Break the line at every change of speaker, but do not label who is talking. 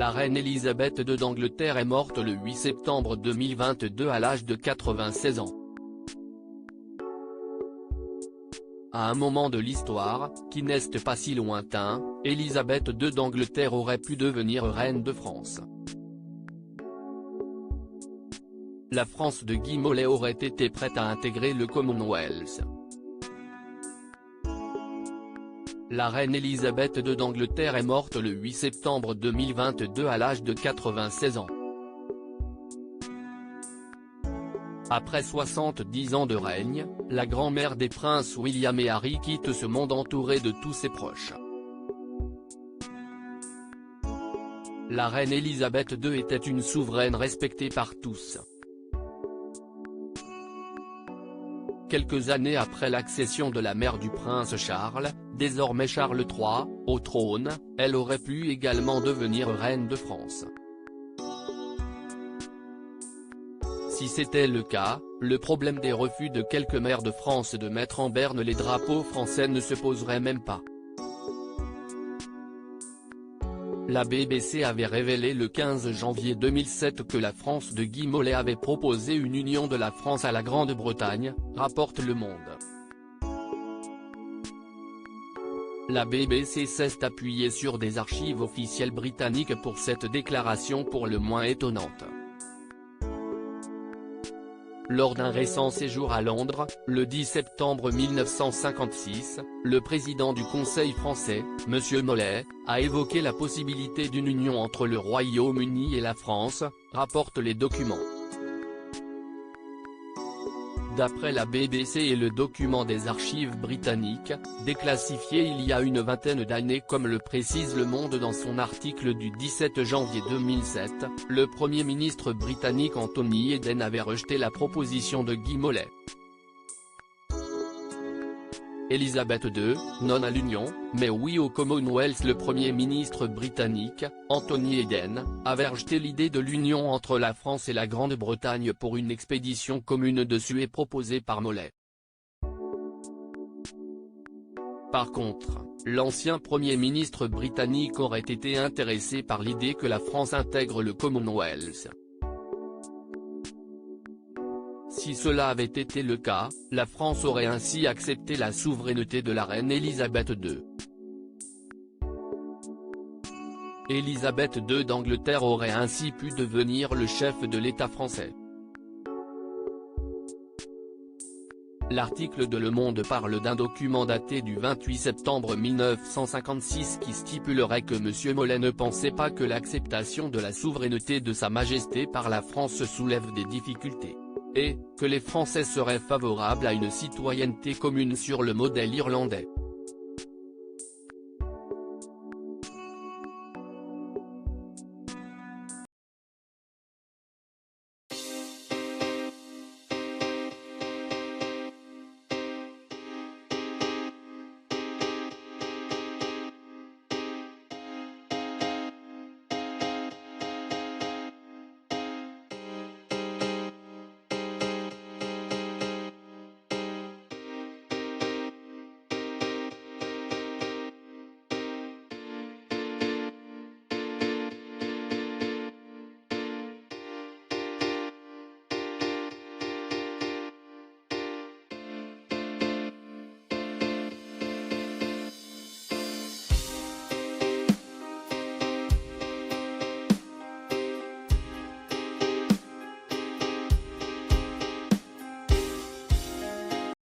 La reine Elisabeth II d'Angleterre est morte le 8 septembre 2022 à l'âge de 96 ans. À un moment de l'histoire, qui n'est pas si lointain, Elisabeth II d'Angleterre aurait pu devenir reine de France. La France de Guy Mollet aurait été prête à intégrer le Commonwealth. La reine Elisabeth II d'Angleterre est morte le 8 septembre 2022 à l'âge de 96 ans. Après 70 ans de règne, la grand-mère des princes William et Harry quitte ce monde entourée de tous ses proches. La reine Elisabeth II était une souveraine respectée par tous. Quelques années après l'accession de la mère du prince Charles, désormais Charles III, au trône, elle aurait pu également devenir reine de France. Si c'était le cas, le problème des refus de quelques maires de France de mettre en berne les drapeaux français ne se poserait même pas. La BBC avait révélé le 15 janvier 2007 que la France de Guy Mollet avait proposé une union de la France à la Grande-Bretagne, rapporte Le Monde. La BBC s'est appuyée sur des archives officielles britanniques pour cette déclaration pour le moins étonnante. Lors d'un récent séjour à Londres, le 10 septembre 1956, le président du Conseil français, M. Mollet, a évoqué la possibilité d'une union entre le Royaume-Uni et la France, rapportent les documents. D'après la BBC et le document des archives britanniques, déclassifié il y a une vingtaine d'années comme le précise Le Monde dans son article du 17 janvier 2007, le Premier ministre britannique Anthony Eden avait rejeté la proposition de Guy Mollet. Elisabeth II, non à l'Union, mais oui au Commonwealth. Le Premier ministre britannique, Anthony Eden, avait rejeté l'idée de l'union entre la France et la Grande-Bretagne pour une expédition commune dessus et proposée par Mollet. Par contre, l'ancien Premier ministre britannique aurait été intéressé par l'idée que la France intègre le Commonwealth. Si cela avait été le cas, la France aurait ainsi accepté la souveraineté de la reine Elisabeth II. Elisabeth II d'Angleterre aurait ainsi pu devenir le chef de l'État français. L'article de Le Monde parle d'un document daté du 28 septembre 1956 qui stipulerait que M. Mollet ne pensait pas que l'acceptation de la souveraineté de Sa Majesté par la France soulève des difficultés, et que les Français seraient favorables à une citoyenneté commune sur le modèle irlandais.